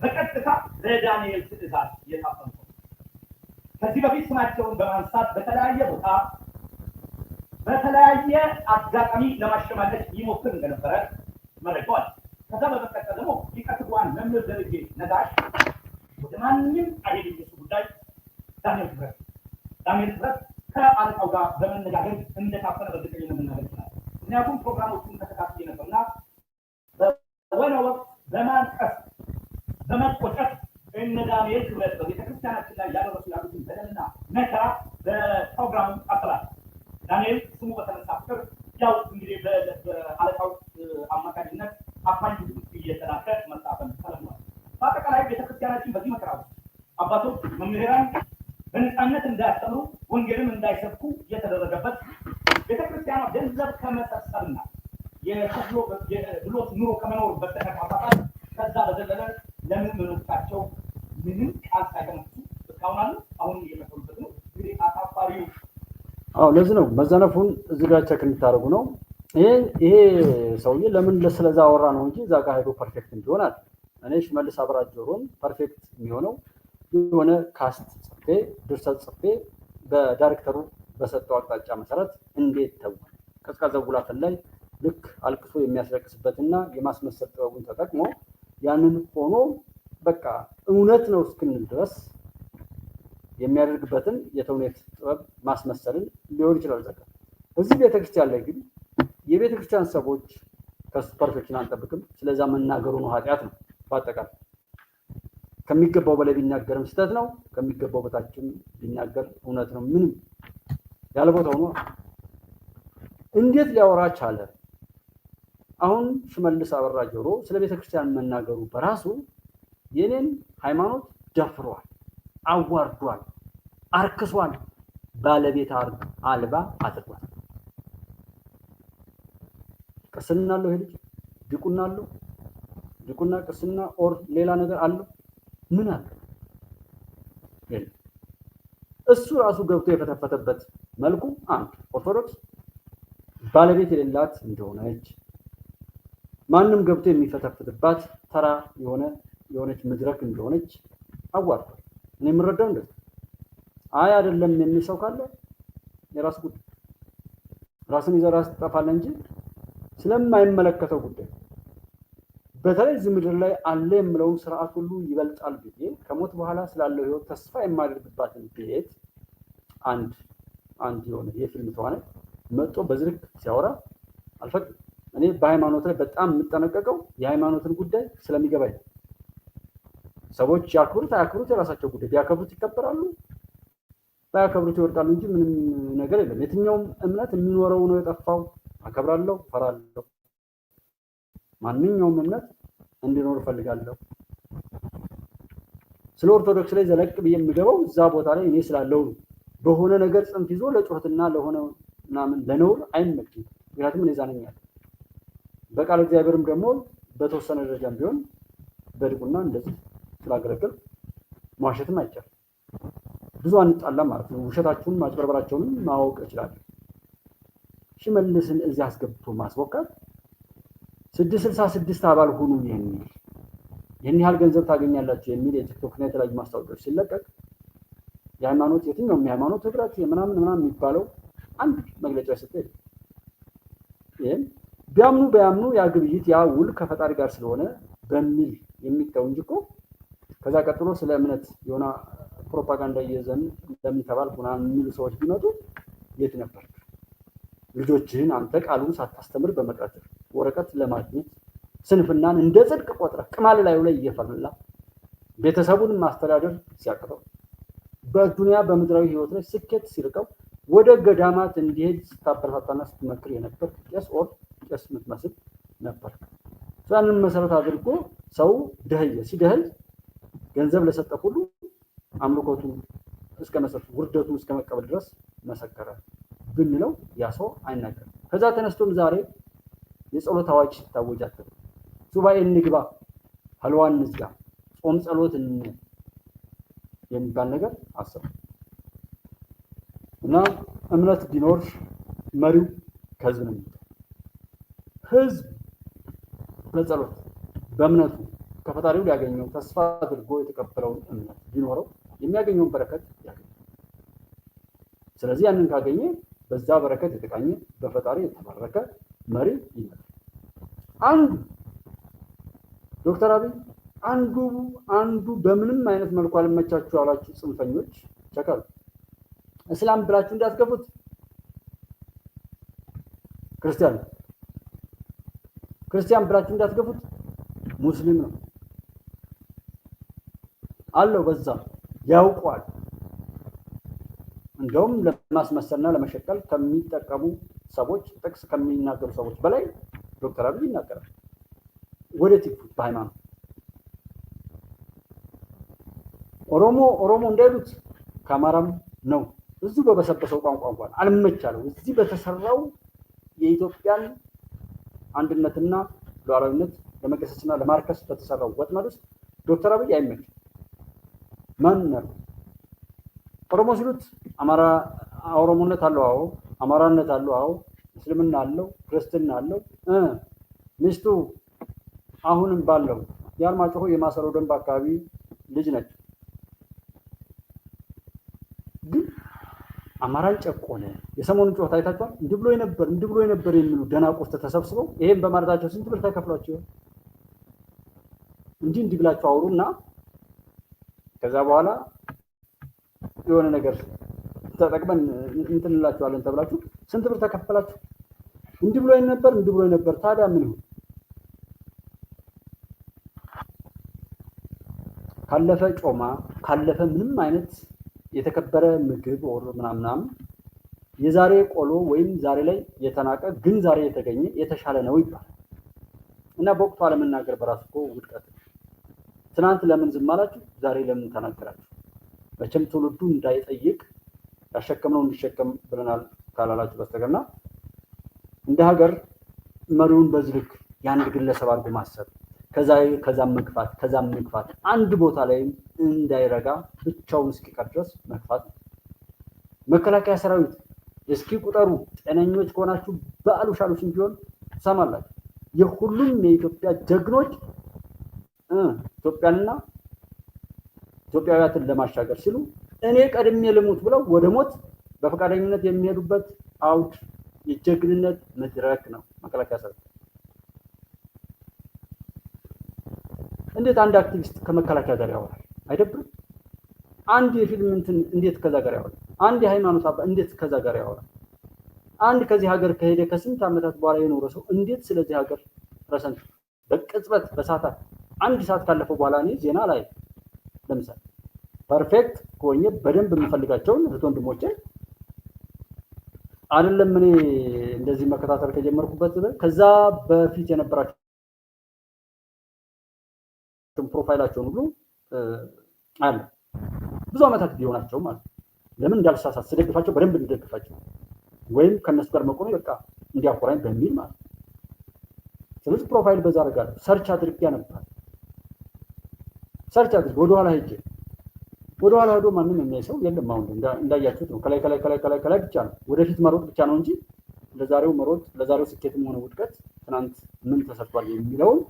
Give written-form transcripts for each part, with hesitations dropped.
በቀጥታ ለዳንኤል ትእዛዝ የታፈኑ ከዚህ በፊት ስማቸውን በማንሳት በተለያየ ቦታ በተለያየ አጋጣሚ ለማሸማቀቅ ይሞክር እንደነበረ መረጃው አለ። ከዛ በመቀጠል ደግሞ ሊቀ ትጉሃን መምህር ደረጀ ነጋሽ ወደ ማንም አይሄድም የሱ ጉዳይ ዳንኤል ክብረት ከአለቃው ጋር በመነጋገር እንደታፈነ በእርግጠኝነት መናገር ይችላል። ምክንያቱም ፕሮግራሞቹን ተከታትዬ ነበርና በሆነ ወቅት በማልቀስ በመቆጨት እነ ዳንኤል ክብረት በቤተክርስቲያናችን ላይ ያደረሱ ያሉትን በደልና መከራ በፕሮግራሙ አስተላል ዳንኤል ስሙ በተነሳ ቁጥር ያው እንግዲህ በአለቃው አማካኝነት አፋኝ እየተላከ መጻፈን ተለምዷል። በአጠቃላይ ቤተክርስቲያናችን በዚህ መከራ ውስጥ አባቶች መምህራን በነፃነት እንዳያስተምሩ ወንጌልን እንዳይሰብኩ የተደረገበት ቤተክርስቲያኗ ገንዘብ ከመሰብሰብና የድሎት ኑሮ ከመኖር በስተቀር አባታት ከዛ በዘለለ ለምዕመኖቻቸው ምንም ቃል ሳይተነፍሱ እስካሁን አሉ። አሁን እየመሰሉበት ነው። እንግዲህ አሳፋሪው ለዚህ ነው መዘነፉን እዚህ ጋር ቸክ እንድታደርጉ ነው። ይሄ ሰውዬ ለምን ስለዛ አወራ ነው እንጂ እዛ ጋር ሄዶ ፐርፌክት እንዲሆን አለ። እኔ ሽመልስ አብራ ጆሮን ፐርፌክት የሚሆነው የሆነ ካስት ጽፌ ድርሰት ጽፌ በዳይሬክተሩ በሰጠው አቅጣጫ መሰረት እንዴት ተውል ቀዝቃዛው ጉላፈን ላይ ልክ አልቅሶ የሚያስለቅስበትና የማስመሰል ጥበቡን ተጠቅሞ ያንን ሆኖ በቃ እውነት ነው እስክንል ድረስ የሚያደርግበትን የተውኔት ጥበብ ማስመሰልን ሊሆን ይችላል። ዘጋ እዚህ ቤተክርስቲያን ላይ ግን የቤተክርስቲያን ሰዎች ከሱ ፐርፌክሽን አንጠብቅም። ስለዛ መናገሩ ነው ኃጢአት ነው። በአጠቃላይ ከሚገባው በላይ ቢናገርም ስህተት ነው፣ ከሚገባው በታችም ቢናገር እውነት ነው። ምንም ያለ ቦታው ነው። እንዴት ሊያወራ ቻለ? አሁን ሽመልስ አበራ ጆሮ ስለ ቤተክርስቲያን መናገሩ በራሱ የኔን ሃይማኖት ደፍሯል፣ አዋርዷል፣ አርክሷል፣ ባለቤት አልባ አድርጓል። ቅስና አለው ይሄ ልጅ ዲቁና አለው። ዲቁና ቅስና ኦር ሌላ ነገር አለው? ምን አለ? እሱ ራሱ ገብቶ የፈተፈተበት መልኩ አንድ ኦርቶዶክስ ባለቤት የሌላት እንደሆነች ማንም ገብቶ የሚፈተፍትባት ተራ የሆነች መድረክ እንደሆነች አዋርዷል። እኔ የምረዳው እንደዚህ አይ አይደለም የሚል ሰው ካለ የራሱ ጉዳይ፣ ራስን ይዘህ ራስህ ትጠፋለህ እንጂ ስለማይመለከተው ጉዳይ በተለይ እዚህ ምድር ላይ አለ የምለውን ስርዓት ሁሉ ይበልጣል ብዬ ከሞት በኋላ ስላለው ህይወት ተስፋ የማደርግባትን ቤት አንድ የሆነ የፊልም ተዋናይ መጥቶ በዝርክ ሲያወራ አልፈቅድም። እኔ በሃይማኖት ላይ በጣም የምጠነቀቀው የሃይማኖትን ጉዳይ ስለሚገባኝ። ሰዎች ያክብሩት አያክብሩት የራሳቸው ጉዳይ፣ ቢያከብሩት ይከበራሉ፣ ባያከብሩት ይወድቃሉ እንጂ ምንም ነገር የለም። የትኛውም እምነት የሚኖረው ነው የጠፋው። አከብራለሁ፣ ፈራለሁ። ማንኛውም እምነት እንዲኖር እፈልጋለሁ። ስለ ኦርቶዶክስ ላይ ዘለቅ ብዬ የምገባው እዛ ቦታ ላይ እኔ ስላለው በሆነ ነገር ጽንፍ ይዞ ለጩኸትና ለሆነ ምናምን ለነውር አይመችም። ምክንያቱም እኔ ዛነኛ በቃል እግዚአብሔርም ደግሞ በተወሰነ ደረጃም ቢሆን በድቁና እንደዚህ ስላገለግል ማዋሸትም አይቻልም። ብዙ አንጣላም ማለት ነው። ውሸታችሁን ማጭበርበራቸውንም ማወቅ እችላለሁ። ሽመልስን እዚህ አስገብቶ ማስወቃት 666 አባል ሁኑ የሚል ይህን ያህል ገንዘብ ታገኛላችሁ የሚል የቲክቶክ እና የተለያዩ ማስታወቂያዎች ሲለቀቅ የሃይማኖት የትኛውም የሃይማኖት ህብረት ምናምን የሚባለው አንድ መግለጫ የሰጠ ይህም ቢያምኑ በያምኑ ያ ግብይት ያ ውል ከፈጣሪ ጋር ስለሆነ በሚል የሚተው እንጂ እኮ ከዛ ቀጥሎ ስለ እምነት የሆነ ፕሮፓጋንዳ እየዘን እንደሚተባል ምናምን የሚሉ ሰዎች ቢመጡ የት ነበር? ልጆችህን አንተ ቃሉን ሳታስተምር በመቅረት ወረቀት ለማግኘት ስንፍናን እንደ ጽድቅ ቆጥረ ቅማል ላዩ ላይ እየፈላ ቤተሰቡን ማስተዳደር ሲያቅተው በዱንያ በምድራዊ ህይወት ላይ ስኬት ሲርቀው ወደ ገዳማት እንዲሄድ ስታበረታታና ስትመክር የነበር ቄስ የምትመስል ነበር። ያንን መሰረት አድርጎ ሰው ደህየ ሲደህል ገንዘብ ለሰጠ ሁሉ አምልኮቱ እስከ መሰረት ውርደቱ እስከ መቀበል ድረስ መሰከረ ብንለው ያ ሰው አይናገርም። ከዛ ተነስቶም ዛሬ የጸሎት አዋጅ ታወጃት፣ ሱባኤ እንግባ፣ ሀልዋን እንዝጋ፣ ጾም ጸሎት የሚባል ነገር አሰብ እና እምነት ቢኖር መሪው ከህዝብ ነው። ህዝብ በጸሎት በእምነቱ ከፈጣሪው ሊያገኘው ተስፋ አድርጎ የተቀበለውን እምነት ቢኖረው የሚያገኘውን በረከት ያገኛል። ስለዚህ ያንን ካገኘ በዛ በረከት የተቃኘ በፈጣሪ የተባረከ መሪ ይመጣል። አንዱ ዶክተር አብይ አንዱ በምንም አይነት መልኩ አልመቻችሁ ያላችሁ ጽንፈኞች ቸካሉ እስላም ብላችሁ እንዳትገቡት ክርስቲያን ብላችሁ እንዳትገቡት ሙስሊም ነው አለው። በዛ ያውቋል። እንደውም ለማስመሰልና ለመሸቀል ከሚጠቀሙ ሰዎች ጥቅስ ከሚናገሩ ሰዎች በላይ ዶክተር አብይ ይናገራል። ወደ ቲክቶክ በሃይማኖት ኦሮሞ እንዳይሉት ከአማራም ነው እዚሁ በበሰበሰው ቋንቋ እንኳን አልመቻለው እዚህ በተሰራው የኢትዮጵያን አንድነትና ሉዓላዊነት ለመገሰጽና ለማርከስ በተሰራው ወጥመድ ውስጥ ዶክተር አብይ አይመችም። ማን ነው ኦሮሞ ሲሉት አማራ ኦሮሞነት አለው፣ አዎ አማራነት አለው፣ አዎ እስልምና አለው፣ ክርስትና አለው። ሚስቱ አሁንም ባለው የአርማጭሆ የማሰሮ ደንብ አካባቢ ልጅ ነች። ግን አማራን ጨቆነ። የሰሞኑን ጨዋታ አይታችኋል። እንዲህ ብሎ የነበር የሚሉ ደናቁርት ተሰብስበው ይሄን በማለታቸው ስንት ብር ተከፍሏቸው እንዲህ ብላችሁ አውሩና ከዛ በኋላ የሆነ ነገር ተጠቅመን እንትንላችኋለን ተብላችሁ ስንት ብር ተከፈላችሁ? እንዲህ ብሎ ነበር። ታዲያ ምን ይሁን? ካለፈ ጮማ ካለፈ ምንም አይነት የተከበረ ምግብ ወር ምናምን የዛሬ ቆሎ ወይም ዛሬ ላይ የተናቀ ግን ዛሬ የተገኘ የተሻለ ነው ይባላል። እና በወቅቱ አለመናገር በራሱ እኮ ውድቀት። ትናንት ለምን ዝም አላችሁ? ዛሬ ለምን ተናገራችሁ? መቼም ትውልዱ እንዳይጠይቅ ያሸከምነው እንዲሸከም ብለናል ካላላችሁ በስተቀርና እንደ ሀገር መሪውን በዚህ ልክ የአንድ ግለሰብ አድርጎ ማሰብ ከዛም መግፋት አንድ ቦታ ላይ እንዳይረጋ ብቻውን እስኪቀር ድረስ መግፋት ነው። መከላከያ ሰራዊት እስኪ ቁጠሩ። ጤነኞች ከሆናችሁ በዓሉ ሻሉሽን ቢሆን ትሰማላችሁ። የሁሉም የኢትዮጵያ ጀግኖች ኢትዮጵያንና ኢትዮጵያውያትን ለማሻገር ሲሉ እኔ ቀድሜ ልሙት ብለው ወደ ሞት በፈቃደኝነት የሚሄዱበት አውድ የጀግንነት መድረክ ነው መከላከያ ሰራዊት። እንዴት አንድ አክቲቪስት ከመከላከያ ጋር ያወራል? አይደብርም? አንድ የፊልም እንትን እንዴት ከዛ ጋር ያወራል? አንድ የሃይማኖት አባ እንዴት ከዛ ጋር ያወራል? አንድ ከዚህ ሀገር ከሄደ ከስንት ዓመታት በኋላ የኖረ ሰው እንዴት ስለዚህ ሀገር ፕሬዘንት በቅጽበት በሰዓታት አንድ ሰዓት ካለፈው በኋላ እኔ ዜና ላይ ለምሳሌ ፐርፌክት ከሆነ በደንብ የምፈልጋቸውን እህት ወንድሞቼን አይደለም እኔ እንደዚህ መከታተል ከጀመርኩበት ከዛ በፊት የነበራቸው ፕሮፋይላቸውን ሁሉ አለ ብዙ ዓመታት ቢሆናቸው ማለት ለምን እንዳልሳሳት ስደግፋቸው በደንብ እንደግፋቸው ወይም ከነሱ ጋር መቆም በቃ እንዲያኮራኝ በሚል ማለት ስለዚህ ፕሮፋይል በዛ አደርጋለሁ። ሰርች አድርጌ ነበር። ሰርች አድርጌ ወደኋላ ሄዶ ማንም የሚያይ ሰው የለም። አሁን እንዳያችሁት ነው። ከላይ ብቻ ነው ወደፊት መሮጥ ብቻ ነው እንጂ ለዛሬው መሮጥ ለዛሬው ስኬትም ሆነ ውድቀት ትናንት ምን ተሰርቷል የሚለውን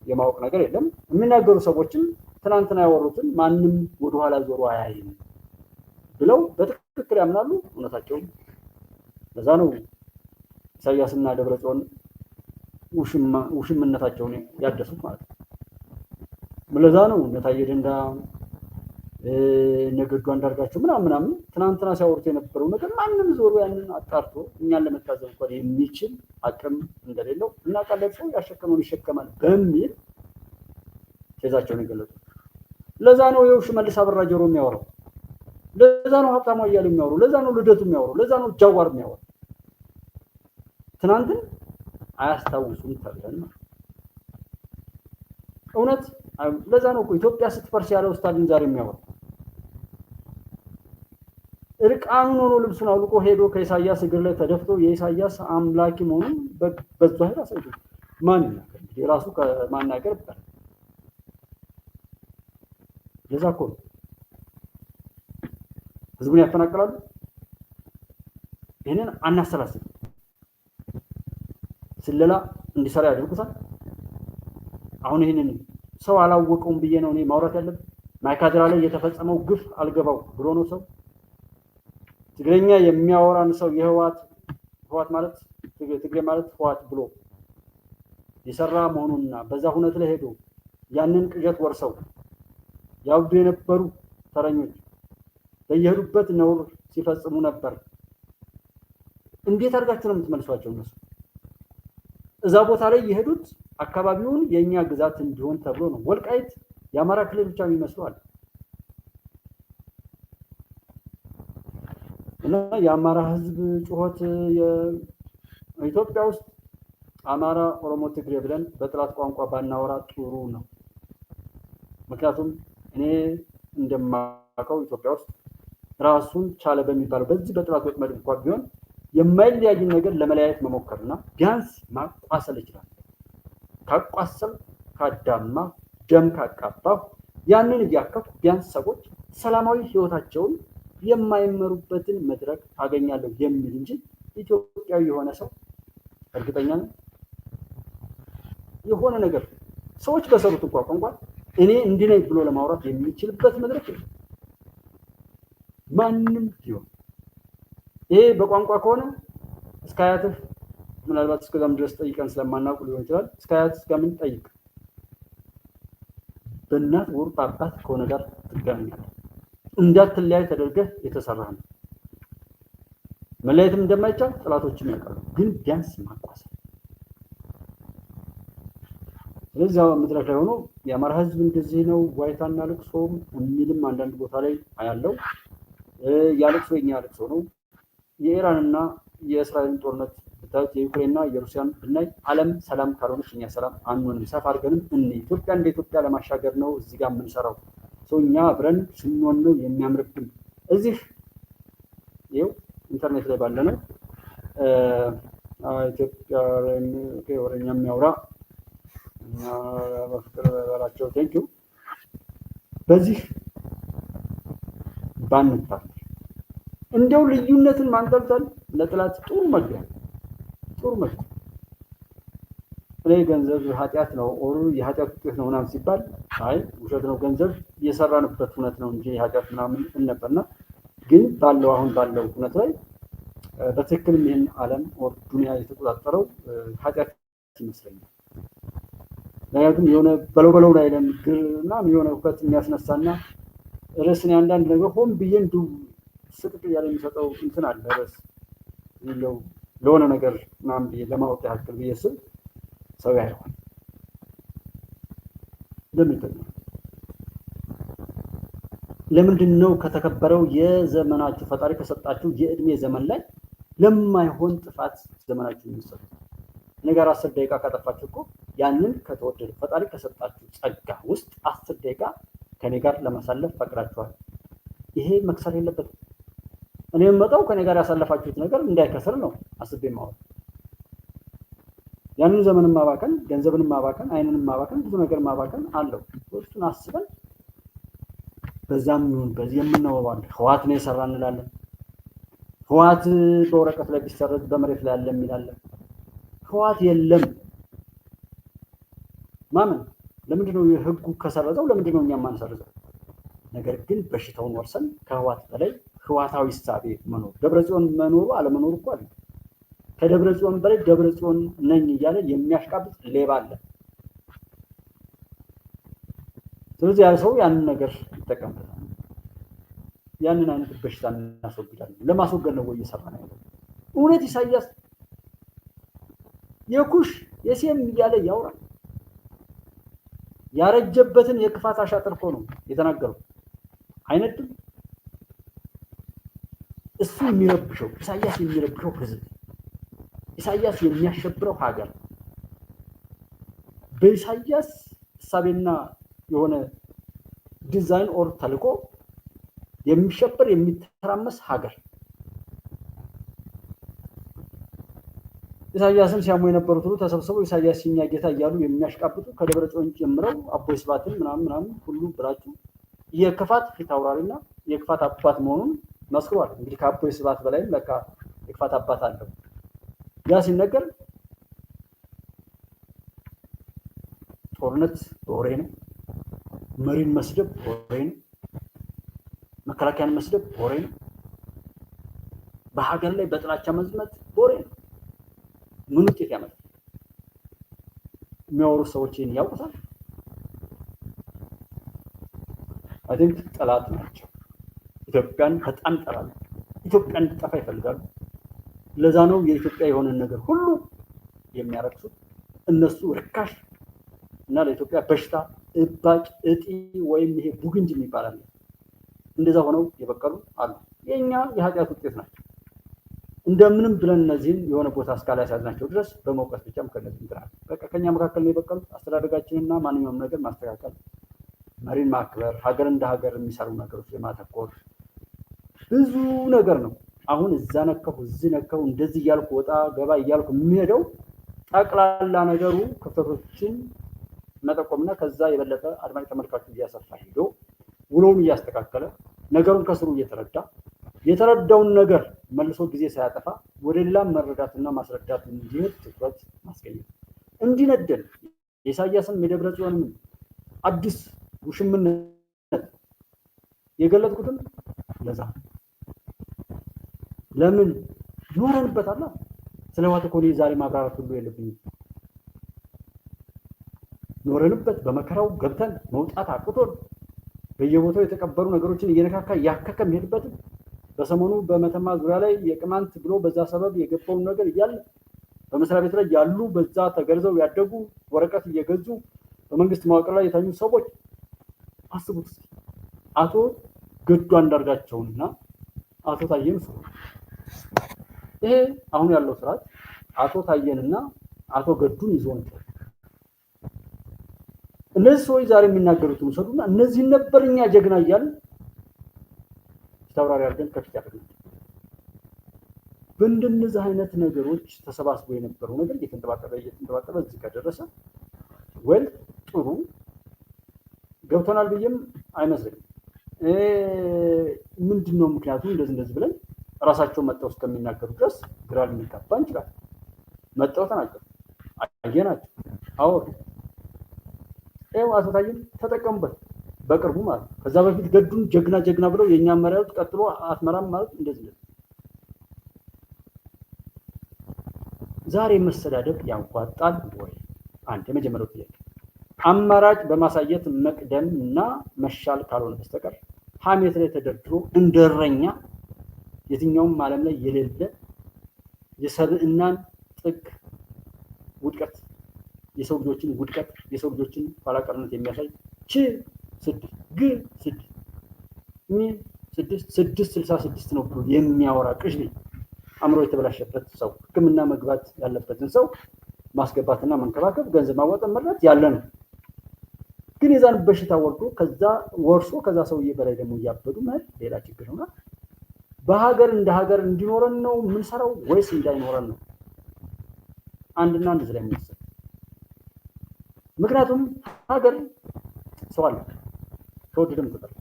የማወቅ ነገር የለም። የሚናገሩ ሰዎችም ትናንትና ያወሩትን ማንም ወደኋላ ዞሮ አያይም ብለው በትክክል ያምናሉ። እውነታቸውም ለዛ ነው ኢሳያስና ደብረጽዮን ውሽምነታቸውን ያደሱት ማለት ነው። ለዛ ነው ታዬ ደንዳ ነገዱ አንዳርጋቸው ምናምን ትናንትና ሲያወሩት የነበረው ነገር ማንም ዞሮ ያንን አጣርቶ እኛን ለመታዘብ እንኳን የሚችል አቅም እንደሌለው እና ካለፈው ያሸከመውን ይሸከማል በሚል ቴዛቸውን የገለጹት። ለዛ ነው ሽመልስ አበራ ጆሮ የሚያወራው፣ ለዛ ነው ሀብታሙ አያሌው የሚያወራው፣ ለዛ ነው ልደቱ የሚያወራው፣ ለዛ ነው ጃዋር የሚያወራው። ትናንትን አያስታውሱም ተብለን እውነት ለዛ ነው ኢትዮጵያ ስትፈርስ ያለው ስታሊን ዛሬ የሚያወራው። እርቃኑን ሆኖ ልብሱን አውልቆ ሄዶ ከኢሳያስ እግር ላይ ተደፍቶ የኢሳያስ አምላኪ መሆኑን በዛህር አሳይቶ ማን ይናገር? እንግዲህ ራሱ ከማናገር በቃ ለዛ እኮ ህዝቡን ያፈናቅላሉ። ይህንን አናሰላስል። ስለላ እንዲሰራ ያደርጉታል። አሁን ይህንን ሰው አላወቀውም ብዬ ነው እኔ ማውራት ያለብን? ማይካድራ ላይ የተፈጸመው ግፍ አልገባው ብሎ ነው ሰው? ትግረኛ የሚያወራን ሰው ህወሓት ማለት ትግሬ ማለት ህወሓት ብሎ የሰራ መሆኑንና በዛ ሁነት ላይ ሄዶ ያንን ቅዠት ወርሰው ያውዱ የነበሩ ተረኞች በየሄዱበት ነውር ሲፈጽሙ ነበር። እንዴት አድርጋችሁ ነው የምትመልሷቸው? እነሱ እዛ ቦታ ላይ የሄዱት አካባቢውን የኛ ግዛት እንዲሆን ተብሎ ነው። ወልቃይት የአማራ ክልል ብቻ ይመስላል እና የአማራ ህዝብ ጩኸት ኢትዮጵያ ውስጥ አማራ፣ ኦሮሞ፣ ትግሬ ብለን በጥላት ቋንቋ ባናወራ ጥሩ ነው። ምክንያቱም እኔ እንደማውቀው ኢትዮጵያ ውስጥ ራሱን ቻለ በሚባለው በዚህ በጥላት ወጥመድ እንኳን ቢሆን የማይለያይን ነገር ለመለያየት መሞከርና ቢያንስ ማቋሰል ይችላል። ካቋሰል ካዳማ ደም ካቃባው ያንን እያከኩ ቢያንስ ሰዎች ሰላማዊ ህይወታቸውን የማይመሩበትን መድረክ አገኛለሁ የሚል እንጂ ኢትዮጵያዊ የሆነ ሰው እርግጠኛ ነኝ የሆነ ነገር ሰዎች በሰሩት ቋንቋ እኔ እንዲህ ነኝ ብሎ ለማውራት የሚችልበት መድረክ ነው። ማንም ይሁን ይሄ በቋንቋ ከሆነ እስከ አያትህ ምናልባት እስከዛም ድረስ ጠይቀን ስለማናውቅ ሊሆን ይችላል። እስከ አያት እስከምን ጠይቅ በእናት ወር በአባት ከሆነ ጋር ትገናኛለህ። እንዳትለያይ ተደርገህ የተሰራ ነው። መለያየትም እንደማይቻል ጥላቶችም ያውቃሉ። ግን ቢያንስ ማቋሰል። ስለዚህ መድረክ ላይ ሆኖ የአማራ ህዝብ እንደዚህ ነው ዋይታና ልቅሶ የሚልም አንዳንድ ቦታ ላይ አያለው። ያልቅሶ የኛ ልቅሶ ነው። የኢራንና የእስራኤልን ጦርነት ብታዩት የዩክሬንና የሩሲያን ብናይ ዓለም ሰላም ካልሆነች እኛ ሰላም አንሆንም። ሰፋ አድርገንም ኢትዮጵያ እንደ ኢትዮጵያ ለማሻገር ነው እዚህ ጋር የምንሰራው። እኛ አብረን ስንሆን ነው የሚያምርብን። እዚህ ይኸው ኢንተርኔት ላይ ባለ ነው ኢትዮጵያ ወረኛ የሚያወራ እና በፍቅር በላቸው ቴንኪው። በዚህ ባንታል እንደው ልዩነትን ማንጠልጠል ለጥላት ጥሩ መግቢያ እኔ ገንዘብ ኃጢአት ነው ኦር የኃጢአት ውጤት ነው ምናምን ሲባል አይ ውሸት ነው፣ ገንዘብ እየሰራንበት እውነት ነው እንጂ ኃጢአት ምናምን ነበርና ግን አሁን ባለው እውነት ላይ በትክክል ይህን ዓለም ኦር ዱንያ የተቆጣጠረው ኃጢአት ይመስለኛል። ምክንያቱም የሆነ በለው ላይ ለምግርና የሆነ እውቀት የሚያስነሳና ርዕስን አንዳንድ ነገር ሆን ብዬ እንዲሁ ስቅጥ እያለ የሚሰጠው እንትን አለ ርዕስ ለሆነ ነገር ምናምን ብዬ ለማወቅ ያክል ብዬ ስል ሰው ያየዋል እንደሚጠቅም። ለምንድን ነው ከተከበረው የዘመናችሁ ፈጣሪ ከሰጣችሁ የእድሜ ዘመን ላይ ለማይሆን ጥፋት ዘመናችሁ የሚሰጡት? እኔ ጋር 10 ደቂቃ ካጠፋችሁ እኮ ያንን ከተወደደ ፈጣሪ ከሰጣችሁ ጸጋ ውስጥ 10 ደቂቃ ከኔ ጋር ለማሳለፍ ፈቅዳችኋል። ይሄ መክሰር የለበትም። እኔ የምመጣው ከኔ ጋር ያሳለፋችሁት ነገር እንዳይከስር ነው አስቤ ማወቅ። ያንን ዘመንን ማባከን፣ ገንዘብን ማባከን፣ አይንንም ማባከን፣ ብዙ ነገር ማባከን አለው። እሱን አስበን በዛም ይሁን በዚህ የምናወራው ህወሓት ነው የሰራ እንላለን። ህወሓት በወረቀት ላይ ቢሰረዝ በመሬት ላይ ያለ የሚላለን። ህወሓት የለም ማመን። ለምንድን ነው ህጉ ከሰረዘው ለምንድን ነው እኛ ማንሰርዘው? ነገር ግን በሽታውን ወርሰን ከህወሓት በላይ ህወሓታዊ እሳቤ መኖር፣ ደብረጽዮን መኖሩ አለመኖሩ እኮ አለ። ከደብረጽዮን በላይ ደብረጽዮን ነኝ እያለ የሚያሽቃብጥ ሌባ አለ። ስለዚህ ያ ሰው ያንን ነገር ይጠቀምበታል። ያንን አይነት በሽታ እናስወግዳለን። ለማስወገድ ነው እየሰራ ነው ያለው። እውነት ኢሳያስ የኩሽ የሴም እያለ ያወራል። ያረጀበትን የክፋት አሻጥር እኮ ነው የተናገረው። አይነድም እሱ የሚረብሸው ኢሳያስ የሚረብሸው ህዝብ፣ ኢሳያስ የሚያሸብረው ሀገር፣ በኢሳያስ እሳቤና የሆነ ዲዛይን ኦር ተልቆ የሚሸበር የሚተራመስ ሀገር። ኢሳያስን ሲያሙ የነበሩት ሁሉ ተሰብስበው ኢሳያስ የኛ ጌታ እያሉ የሚያሽቃብጡ ከደብረጽዮን ጀምረው አቦይ ስብሃትን ምናምን ሁሉ ብላችሁ የክፋት ፊት አውራሪና የክፋት አባት መሆኑን መስክሯል። እንግዲህ ከአቦይ ስብሃት በላይም ለካ የክፋት አባት አለው። ያ ሲነገር ጦርነት በወሬ ነው፣ መሪን መስደብ ወሬ ነው። መከላከያን መስደብ ወሬ ነው። በሀገር ላይ በጥላቻ መዝመት ወሬ ነው። ምን ውጤት ያመጣል? የሚያወሩ ሰዎች ይህን ያውቁታል። አይ ቲንክ ጠላት ናቸው። ኢትዮጵያን በጣም ይጠላሉ። ኢትዮጵያን እንድጠፋ ይፈልጋሉ። ለዛ ነው የኢትዮጵያ የሆነን ነገር ሁሉ የሚያረክሱት። እነሱ ርካሽ እና ለኢትዮጵያ በሽታ እባጭ እጢ ወይም ይሄ ቡግንጅ የሚባል አለ። እንደዛ ሆነው የበቀሉ አሉ። የኛ የኃጢአት ውጤት ናቸው። እንደምንም ብለን እነዚህን የሆነ ቦታ እስካላስያዝናቸው ድረስ በመውቀስ ብቻም ከነዚህ እንጥራለን። በቃ ከኛ መካከል ነው የበቀሉት። አስተዳደጋችንና ማንኛውም ነገር ማስተካከል፣ መሪን ማክበር፣ ሀገር እንደ ሀገር የሚሰሩ ነገሮች የማተኮር ብዙ ነገር ነው። አሁን እዛ ነካሁ እዚህ ነካሁ እንደዚህ እያልኩ ወጣ ገባ እያልኩ የሚሄደው ጠቅላላ ነገሩ ክፍተቶችን መጠቆምና ከዛ የበለጠ አድማጭ ተመልካቹ እያሰፋ ሄዶ ውሎውን እያስተካከለ ነገሩን ከስሩ እየተረዳ የተረዳውን ነገር መልሶ ጊዜ ሳያጠፋ ወደ ሌላ መረዳትና ማስረዳት እንዲሄድ ትኩረት ማስገኘት እንዲነደል የኢሳያስም የደብረ ጽዮንም አዲስ ውሽምነት የገለጥኩትም ለዛ ለምን ኖረንበታል። ስለ ህወሓት እኮ ዛሬ ማብራራት ሁሉ የለብኝም። ኖረንበት በመከራው ገብተን መውጣት አቅቶን በየቦታው የተቀበሩ ነገሮችን እየነካካ እያከከ የሚሄድበትም በሰሞኑ በመተማ ዙሪያ ላይ የቅማንት ብሎ በዛ ሰበብ የገባውን ነገር እያለ በመስሪያ ቤት ላይ ያሉ በዛ ተገርዘው ያደጉ ወረቀት እየገዙ በመንግስት መዋቅር ላይ የታኙ ሰዎች አስቡት። አቶ ገዱ አንዳርጋቸውንና አቶ ታየን ይሄ አሁን ያለው ስርዓት አቶ ታየንና አቶ ገዱን ይዞ ነው። እነዚህ ሰዎች ዛሬ የሚናገሩትን ውሰዱና እነዚህ ነበር እኛ ጀግና እያልን ተወራሪ አድርገን ከፊት ያደርጋል። በእንደነዚህ አይነት ነገሮች ተሰባስቦ የነበረው ነገር እየተንጠባጠበ እዚህ ከደረሰ ወል ጥሩ ገብቶናል ብዬም አይመስልም። ምንድነው ምክንያቱ እንደዚህ ብለን ራሳቸው መጣው እስከሚናገሩ ድረስ ግራ ልንጋባ እንችላለን። መጣው ተናገሩ፣ አየናቸው፣ አወሩ። አቶ ታየን ተጠቀሙበት በቅርቡ ማለት ነው። ከዛ በፊት ገዱን ጀግና ብለው የኛ መሪያዎች ቀጥሎ አትመራም ማለት እንደዚህ ነው። ዛሬ መሰዳደብ ያዋጣል ወይ? አንድ የመጀመሪያው ጥያቄ። አማራጭ በማሳየት መቅደም እና መሻል ካልሆነ በስተቀር ሀሜት ላይ ተደርድሮ እንደረኛ የትኛውም ዓለም ላይ የሌለ የሰብዕናን ጥግ ውድቀት፣ የሰው ልጆችን ውድቀት፣ የሰው ልጆችን ኋላቀርነት የሚያሳይ ስድስት 66 ነው ብሎ የሚያወራ ቅዥ አእምሮ የተበላሸበት ሰው ሕክምና መግባት ያለበትን ሰው ማስገባትና መንከባከብ፣ ገንዘብ ማዋጣት መርዳት ያለ ነው። ግን የዛን በሽታ ወርሶ ከዛ ሰውዬ በላይ ደግሞ እያበዱ ማለት ሌላ ችግር ነው። በሀገር እንደ ሀገር እንዲኖረን ነው የምንሰራው ወይስ እንዳይኖረን ነው? አንድና አንድ ላይ የሚያስብ ምክንያቱም ሀገር ሰው አለ ተወደደም ተጠላ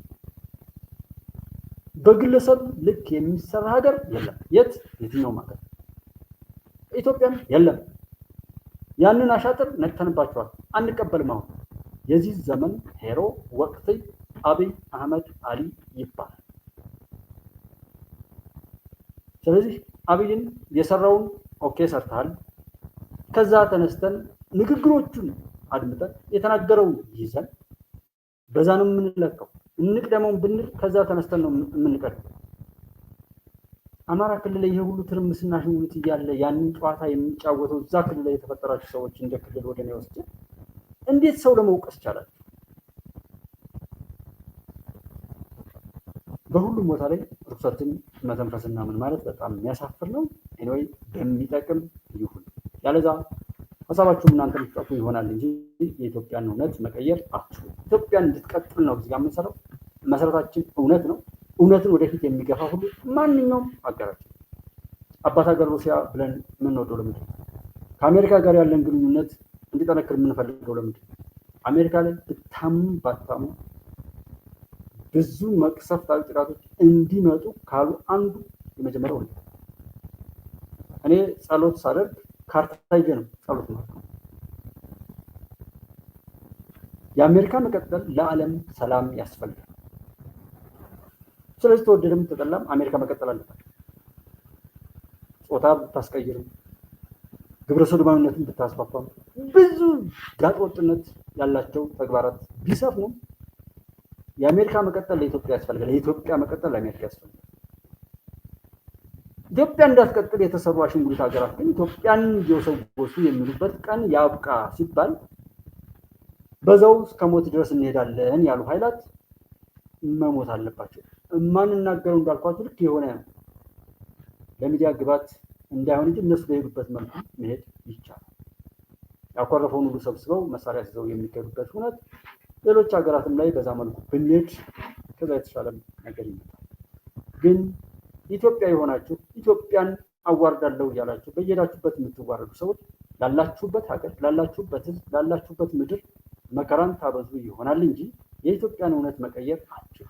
በግለሰብ ልክ የሚሰራ ሀገር የለም። የትኛውም ሀገር ኢትዮጵያም የለም። ያንን አሻጥር ነቅተንባቸዋል፣ አንቀበልም። አሁን የዚህ ዘመን ሄሮ ወቅት አብይ አህመድ አሊ ይባላል። ስለዚህ አብይን የሰራውን ኦኬ ሰርተሃል። ከዛ ተነስተን ንግግሮቹን አድምጠን የተናገረውን ይዘን በዛ ነው የምንለካው። እንቅደመውን ብንል ከዛ ተነስተን ነው የምንቀደው። አማራ ክልል ላይ ይሄ ሁሉ ትርምስና ሽውት እያለ ያንን ጨዋታ የሚጫወተው እዛ ክልል ላይ የተፈጠራችሁ ሰዎች እንደ ክልል ወደ ነው ወስደ እንዴት ሰው ለመውቀስ ይቻላል? በሁሉም ቦታ ላይ ርኩሰትን መተንፈስና ምን ማለት በጣም የሚያሳፍር ነው። ኤኒዌይ በሚጠቅም ይሁን ያለዛ ሀሳባችሁም እናንተ ልትጠፉ ይሆናል እንጂ የኢትዮጵያን እውነት መቀየር አትችሉም። ኢትዮጵያን እንድትቀጥል ነው እዚህ ጋር የምንሰራው። መሰረታችን እውነት ነው። እውነትን ወደፊት የሚገፋ ሁሉ ማንኛውም ሀገራችን አባት ሀገር ሩሲያ ብለን የምንወደው ለምንድን ነው? ከአሜሪካ ጋር ያለን ግንኙነት እንዲጠነክር የምንፈልገው ለምንድን ነው? አሜሪካ ላይ ብታምኑ ባታምኑ ብዙ መቅሰፍታዊ ጥቃቶች እንዲመጡ ካሉ አንዱ የመጀመሪያው ነው። እኔ ጸሎት ሳደርግ ካርታ ይዤ ነው ጸሎት ማለት ነው። የአሜሪካ መቀጠል ለዓለም ሰላም ያስፈልጋል። ስለዚህ ተወደደም ተጠላም አሜሪካ መቀጠል አለባት። ጾታ ብታስቀይርም፣ ግብረ ሰዶማዊነትን ብታስፋፋም፣ ብዙ ጋጥ ወጥነት ያላቸው ተግባራት ቢሰፍኑም የአሜሪካ መቀጠል ለኢትዮጵያ ያስፈልጋል። የኢትዮጵያ መቀጠል ለአሜሪካ ያስፈልጋል። ኢትዮጵያ እንዳትቀጥል የተሰሩ አሽንጉሊት ሀገራት ግን ኢትዮጵያን እየወሰወሱ የሚሉበት ቀን ያብቃ ሲባል በዛው እስከ ሞት ድረስ እንሄዳለን ያሉ ኃይላት መሞት አለባቸው። የማንናገረው እንዳልኳቸው ልክ የሆነ ለሚዲያ ግባት እንዳይሆን እንጂ እነሱ በሄዱበት መልኩ መሄድ ይቻላል። ያኮረፈውን ሁሉ ሰብስበው መሳሪያ ይዘው የሚገዱበት እውነት ሌሎች ሀገራትም ላይ በዛ መልኩ ብንሄድ ከዛ የተሻለ ነገር ይመጣል። ግን ኢትዮጵያ የሆናችሁ ኢትዮጵያን አዋርዳለሁ እያላችሁ በየሄዳችሁበት የምትዋረዱ ሰዎች ላላችሁበት ሀገር፣ ላላችሁበት ሕዝብ፣ ላላችሁበት ምድር መከራን ታበዙ ይሆናል እንጂ የኢትዮጵያን እውነት መቀየር አትችሉ።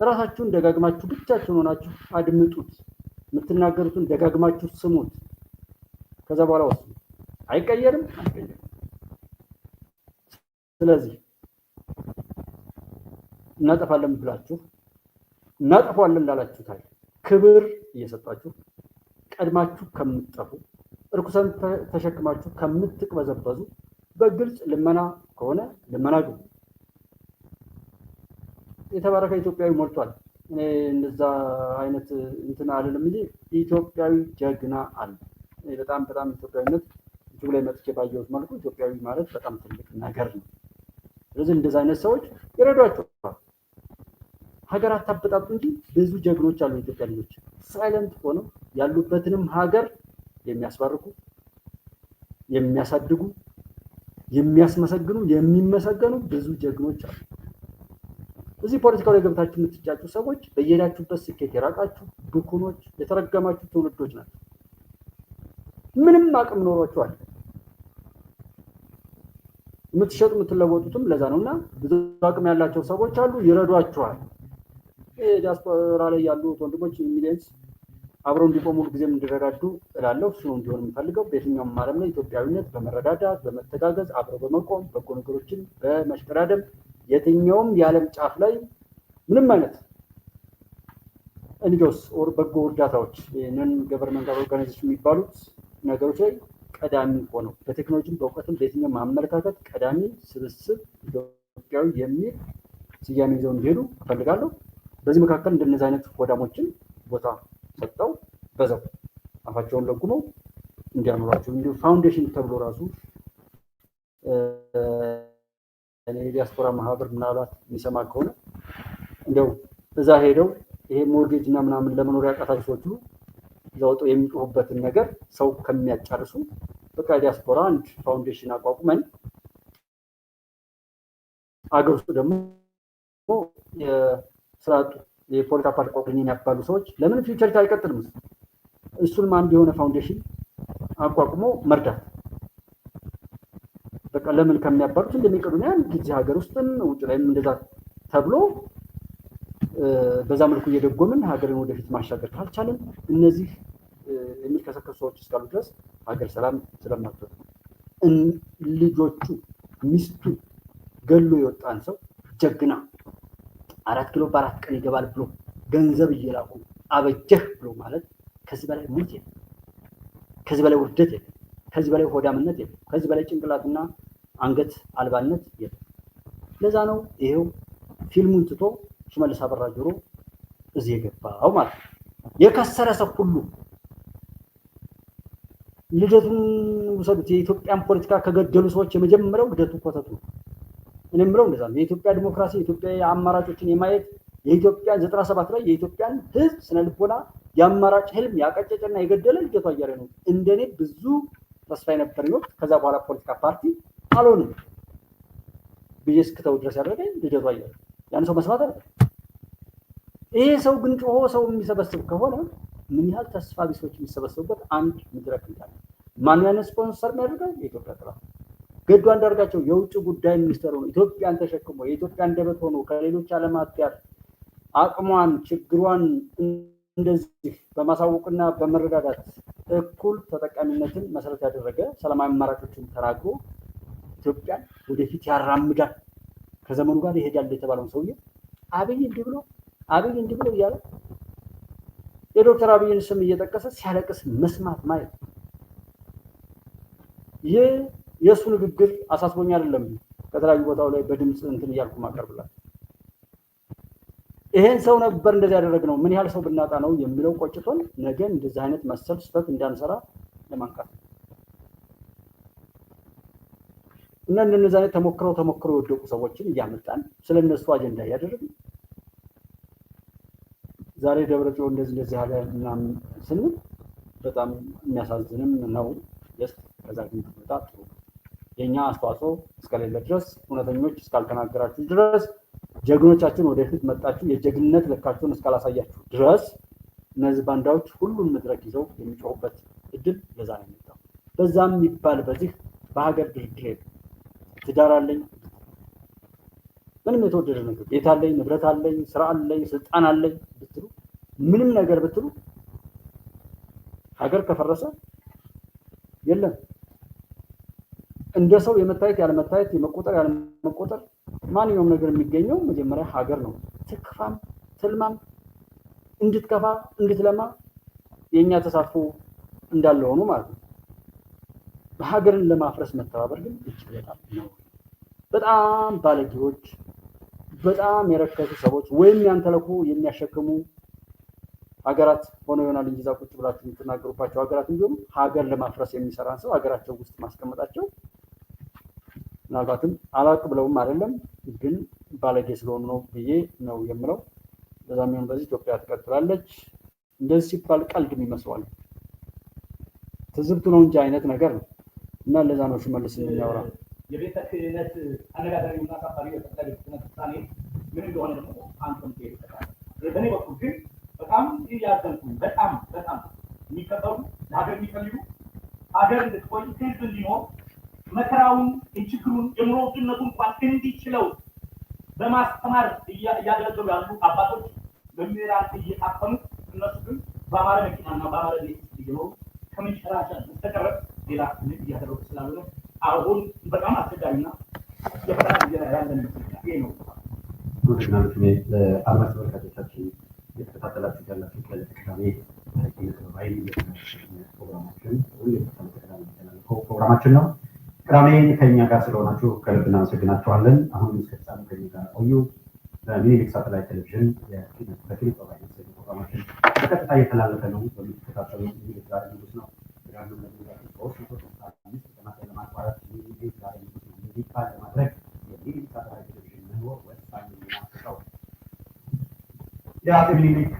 ራሳችሁን ደጋግማችሁ ብቻችሁን ሆናችሁ አድምጡት። የምትናገሩትን ደጋግማችሁ ስሙት። ከዛ በኋላ ወስኑ። አይቀየርም። ስለዚህ እናጠፋለን ብላችሁ እናጠፋለን ላላችሁ ታይ ክብር እየሰጣችሁ ቀድማችሁ ከምትጠፉ እርኩሰን ተሸክማችሁ ከምትቅበዘበዙ በግልጽ ልመና ከሆነ ልመና ግቡ። የተባረከ ኢትዮጵያዊ ሞልቷል። እኔ እንደዛ አይነት እንትን አልልም እንጂ ኢትዮጵያዊ ጀግና አለ። በጣም ኢትዮጵያዊነት እጅግ ላይ መጥቼ ባየሁት መልኩ ኢትዮጵያዊ ማለት በጣም ትልቅ ነገር ነው። ስለዚህ እንደዛ አይነት ሰዎች ይረዷቸዋል። ሀገር አታበጣጡ እንጂ ብዙ ጀግኖች አሉ። ኢትዮጵያ ልጆች ሳይለንት ሆነው ያሉበትንም ሀገር የሚያስባርኩ፣ የሚያሳድጉ፣ የሚያስመሰግኑ፣ የሚመሰገኑ ብዙ ጀግኖች አሉ። እዚህ ፖለቲካው ላይ ገብታችሁ የምትጫጩ ሰዎች በየሄዳችሁበት ስኬት የራቃችሁ ብኩኖች፣ የተረገማችሁ ትውልዶች ናቸው። ምንም አቅም ኖሯችኋል። የምትሸጡ የምትለወጡትም ለዛ ነው። እና ብዙ አቅም ያላቸው ሰዎች አሉ፣ ይረዷችኋል። ዲያስፖራ ላይ ያሉት ወንድሞች ሚሊየንስ አብረው እንዲቆሙ ጊዜም እንዲረዳዱ እላለሁ። እሱ ነው እንዲሆን የምፈልገው። በየትኛውም ዓለም ላይ ኢትዮጵያዊነት በመረዳዳት በመተጋገዝ አብረው በመቆም በጎ ነገሮችን በመሽቀዳደም የትኛውም የዓለም ጫፍ ላይ ምንም አይነት እንጆስ ኦር በጎ እርዳታዎች ነን ገቨርንመንታል ኦርጋናይዜሽን የሚባሉት ነገሮች ላይ ቀዳሚ ሆነው በቴክኖሎጂም በእውቀትም በየትኛውም አመለካከት ቀዳሚ ስብስብ ኢትዮጵያዊ የሚል ስያሜ ይዘው እንዲሄዱ እፈልጋለሁ። በዚህ መካከል እንደነዚህ አይነት ወዳሞችን ቦታ ሰጠው በዛው አፋቸውን ለጉመው እንዲያኖራቸው እንዲሁ ፋውንዴሽን ተብሎ ራሱ የዲያስፖራ ማህበር ምናልባት የሚሰማ ከሆነ እንደው እዛ ሄደው ይሄ ሞርጌጅ እና ምናምን ለመኖሪያ ያቃታቸው ሰዎች ሁሉ ለውጦ የሚጮሁበትን ነገር ሰው ከሚያጫርሱ በቃ ዲያስፖራ አንድ ፋውንዴሽን አቋቁመን አገር ውስጥ ደግሞ የስርዓቱ የፖለቲካ ፓርቲ አቋቁመን ያባሉ ሰዎች ለምን ፊውቸር አይቀጥልም? እሱንም አንድ የሆነ ፋውንዴሽን አቋቁሞ መርዳት በቃ ለምን ከሚያባሉት እንደሚቀዱኛ ጊዜ ሀገር ውስጥም ውጭ ላይም እንደዛ ተብሎ በዛ መልኩ እየደጎምን ሀገርን ወደፊት ማሻገር ካልቻለን እነዚህ የሚከሰከሱ ሰዎች እስካሉ ድረስ ሀገር ሰላም ስለማትወጣ ልጆቹ ሚስቱ ገሎ የወጣን ሰው ጀግና 4 ኪሎ በ4 ቀን ይገባል ብሎ ገንዘብ እየላኩ አበጀህ ብሎ ማለት ከዚህ በላይ ሞት የለም፣ ከዚህ በላይ ውርደት የለም፣ ከዚህ በላይ ሆዳምነት የለም፣ ከዚህ በላይ ጭንቅላትና አንገት አልባነት የለም። ለዛ ነው ይሄው ፊልሙን ትቶ ሽመልስ አበራ ጆሮ እዚህ የገባው ማለት ነው። የከሰረ ሰው ሁሉ ልደቱን ውሰዱት። የኢትዮጵያን ፖለቲካ ከገደሉ ሰዎች የመጀመሪያው ልደቱ ኮተቱ ነው። እኔ የምለው እንደዛ ነው። የኢትዮጵያ ዲሞክራሲ፣ የኢትዮጵያ አማራጮችን የማየት የኢትዮጵያ 97 ላይ የኢትዮጵያን ሕዝብ ስነ ልቦና የአማራጭ ህልም ያቀጨጨና የገደለ ልደቱ አያሌው ነው። እንደኔ ብዙ ተስፋ የነበረኝ ወቅት ከዛ በኋላ ፖለቲካ ፓርቲ አልሆንም ብዬ እስክተው ድረስ ያደረገኝ ልደቱ አያሌው ያን ሰው መስማት አለ። ይሄ ሰው ግን ጮሆ ሰው የሚሰበስብ ከሆነ ምን ያህል ተስፋ ቢሶች የሚሰበሰቡበት አንድ መድረክ እንዳለ ማን ያን ስፖንሰር የሚያደርገው የኢትዮጵያ ጥራት ገዱ አንዳርጋቸው የውጭ ጉዳይ ሚኒስትር ሆኖ ኢትዮጵያን ተሸክሞ የኢትዮጵያ አንደበት ሆኖ ከሌሎች ዓለማት ጋር አቅሟን ችግሯን እንደዚህ በማሳወቅና በመረዳዳት እኩል ተጠቃሚነትን መሰረት ያደረገ ሰላማዊ አማራጮችን ተናግሮ ኢትዮጵያን ወደፊት ያራምዳል ከዘመኑ ጋር ይሄዳል የተባለውን ሰውዬ አብይ እንዲህ ብሎ እያለ የዶክተር አብይን ስም እየጠቀሰ ሲያለቅስ መስማት ማየት የእሱ ንግግር አሳስቦኝ አይደለም። ከተለያዩ ቦታው ላይ በድምፅ እንትን እያልኩ ማቀርብላል ይሄን ሰው ነበር እንደዚህ ያደረግነው ምን ያህል ሰው ብናጣ ነው የሚለው ቆጭቶን ነገ እንደዚህ አይነት መሰል ስህተት እንዳንሰራ ለማንቃት እና እንደነዚህ አይነት ተሞክረው የወደቁ ሰዎችን እያመጣን ስለነሱ አጀንዳ እያደረግን ዛሬ ደብረጽዮን እንደዚህ ያለ ምናምን ስንል በጣም የሚያሳዝንም ነው። ከዛ ግን ተመጣ ጥሩ የኛ አስተዋጽኦ እስከሌለ ድረስ እውነተኞች እስካልተናገራችሁ ድረስ ጀግኖቻችን ወደፊት መጣችሁ የጀግንነት ልካችሁን እስካላሳያችሁ ድረስ እነዚህ ባንዳዎች ሁሉን መድረክ ይዘው የሚጮሁበት እድል ለዛ ነው የሚመጣው። በዛም ይባል በዚህ በሀገር ድርድር ትዳር አለኝ ምንም የተወደደ ነገር ቤት አለኝ ንብረት አለኝ ስራ አለኝ ስልጣን አለኝ ብትሉ ምንም ነገር ብትሉ ሀገር ከፈረሰ የለም እንደ ሰው የመታየት ያለመታየት የመቆጠር ያለመቆጠር ማንኛውም ነገር የሚገኘው መጀመሪያ ሀገር ነው። ትክፋም ትልማም እንድትከፋ እንድትለማ የኛ ተሳትፎ እንዳለ ሆኖ ማለት ነው። ሀገርን ለማፍረስ መተባበር ግን እጅግ በጣም ነው። በጣም ባለጌዎች በጣም የረከሱ ሰዎች ወይም ያንተለኩ የሚያሸክሙ ሀገራት ሆኖ ይሆናል እንጂ እዛ ቁጭ ብላችሁ የምትናገሩባቸው ሀገራት እንዲሆኑ ሀገር ለማፍረስ የሚሰራን ሰው ሀገራቸው ውስጥ ማስቀመጣቸው ምናልባትም አላቅ ብለውም አይደለም ግን ባለጌ ስለሆኑ ነው ብዬ ነው የምለው። በዛም ይሁን በዚህ ኢትዮጵያ ትቀጥላለች። እንደዚህ ሲባል ቀልድም ይመስላል ትዝብቱ ነው እንጂ አይነት ነገር ነው እና ለዛ ነው ሽመልስ የሚያወራ የቤተ ክህነት አነጋጋሪውና አሳፋሪው የጠቅላይ ቤተ ክህነት ውሳኔ ምን እንደሆነ ደግሞ አንተም ትሄድበታል። በእኔ በኩል ግን በጣም ያዘንኩኝ በጣም የሚከበሩ ለሀገር የሚፈልጉ ሀገር እንድትቆይ ህዝብ እንዲኖር መከራውን ችግሩን የኑሮ ውድነቱ እንኳን እንዲችለው በማስተማር እያገለገሉ ያሉ አባቶች መምህራን እየታፈኑ እነሱ ግን በአማረ መኪናና በአማረ ቤት እየኖሩ ከመንሸራሸር በስተቀር ሌላ ምን እያደረጉ ስላልሆነ አሁን በጣም አስቸጋሪና የፈተና ጊዜ ላይ ያለን ይሄ ነው። አድማጭ ተመልካቾቻችን የተከታተላችሁ ያላችሁ ቅዳሜ ፕሮግራማችን ነው። ቅዳሜን ከኛ ጋር ስለሆናችሁ ከልብ እናመሰግናችኋለን። አሁን እስከ ፍጻሜ ከኛ ጋር ቆዩ። በሚኒሊክ ሳተላይት ቴሌቪዥን በፊሊፕ ፕሮግራማችን በቀጥታ እየተላለፈ ነው። በሚከታተሉ ሚኒሊክ ዛሬ ንጉስ ነው ለማቋረጥ ሚኒሊክ ዛሬ ንጉስ ነው ሙዚቃ ለማድረግ የሚኒሊክ ሳተላይት ቴሌቪዥን መኖር ወሳኝ የሚናፍቀው የአፄ ሚኒሊክ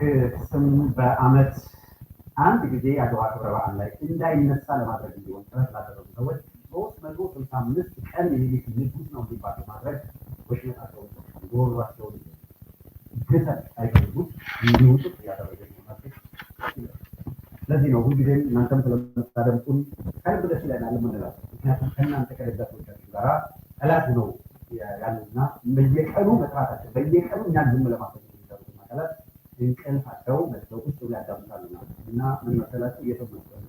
ስም በአመት አንድ ጊዜ አድዋ ክብረ በዓል ላይ እንዳይነሳ ለማድረግ እንዲሆን ጥረት ላደረጉ ሰዎች 365 ቀን ሚኒሊክ ንጉስ ነው እንዲባል ለማድረግ ወሽመጣቸውን ጎሯቸውን ግተት አይፈልጉት እንዲወጡት እያደረገ ነው። ስለዚህ ነው ሁልጊዜም እናንተም ስለምታደምጡን ከልብ ደስ ይለናል የምንላቸው። ምክንያቱም ከእናንተ ከደጋፊዎቻችሁ ጋር ጠላት ነው ያሉና በየቀኑ መጥራታቸው በየቀኑ እኛን ዝም ለማሰብ የሚሰሩት አካላት እንቅልፋቸው መጥተው ቁጭ ብለው ያዳምጣሉና እና ምን መሰላችሁ እየሰማችሁ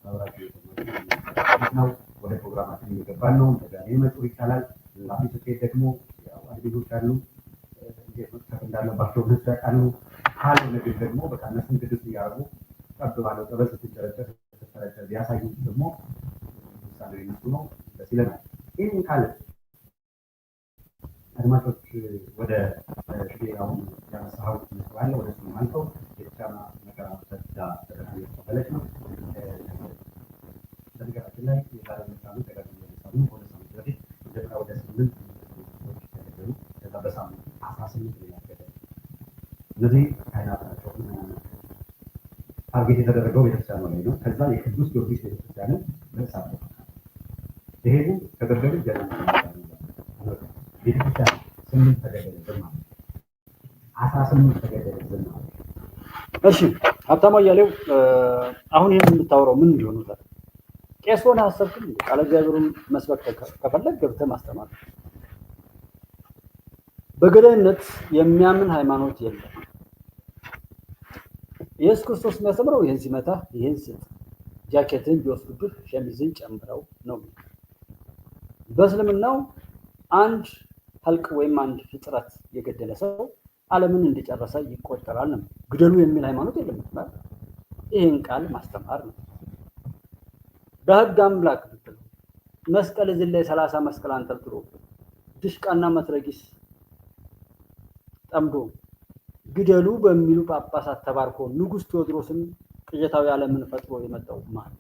አብራችሁ እየሰማችሁ ነው። ወደ ፕሮግራማችን እየገባን ነው። እንደገና የመጡ ይቻላል ላፊ ስኬት ደግሞ አድቢቶች አሉ እንዴት መጥፋት እንዳለባቸው ግልጽ ያውቃሉ። ካልሆነ ግን ደግሞ በቃ እነሱን ግድስ እያደረጉ ጠብ ባለው ጠበል ስትጨረጨር ቢያሳዩ ደግሞ ምሳሌ እነሱ ነው። ደስ ይለናል። ይህን ካለ አድማጮች ወደ ሽቤራውን ያነሳው መስዋዕት ወደ እሱ ማልፈው የቻና መከራ ተዳ ተቀበለች ነው። በነገራችን ላይ የዛሬ ሳምንት ተጋግሞ ሳምንት ወደ ሳምንት በፊት እንደገና ወደ 8 ሰዎች ተገደሉ። ከዛ በሳምንት 18 ሌላ ተገደሉ። እነዚህ ካህናት ናቸው። ታርጌት የተደረገው ቤተክርስቲያኑ ላይ ነው። ከዛ የቅዱስ ጊዮርጊስ ቤተክርስቲያንን በእሳት ይሄዱ ተገደሉ። ገና ቤተክርስቲያን 8 ተገደሉብን ማለት 18 ተገደሉብን ማለት። እሺ ሀብታሙ አያሌው አሁን ይሄን የምታወራው ምን እንደሆነ ታዲያ ቄስ ሆነህ አሰብክም እንዴ? ቃለ እግዚአብሔርን መስበክ ከፈለግ ገብተህ ማስተማር። በገዳይነት የሚያምን ሃይማኖት የለም። ኢየሱስ ክርስቶስ የሚያስተምረው ይህን ሲመታ ይህን ስጥ፣ ጃኬትን ቢወስዱብህ ሸሚዝን ጨምረው ነው። በእስልምናው አንድ ሀልቅ ወይም አንድ ፍጥረት የገደለ ሰው ዓለምን እንደጨረሰ ይቆጠራል ነው። ግደሉ የሚል ሃይማኖት የለም። ይህን ቃል ማስተማር ነው። በህግ አምላክ ብትለው መስቀል እዚህ ላይ 30 መስቀል አንጠልጥሎ ድሽቃና መትረጊስ ጠምዶ ግደሉ በሚሉ ጳጳሳት ተባርኮ ንጉሥ ቴዎድሮስን ቅዠታዊ ዓለምን ፈጥሮ የመጣው ማን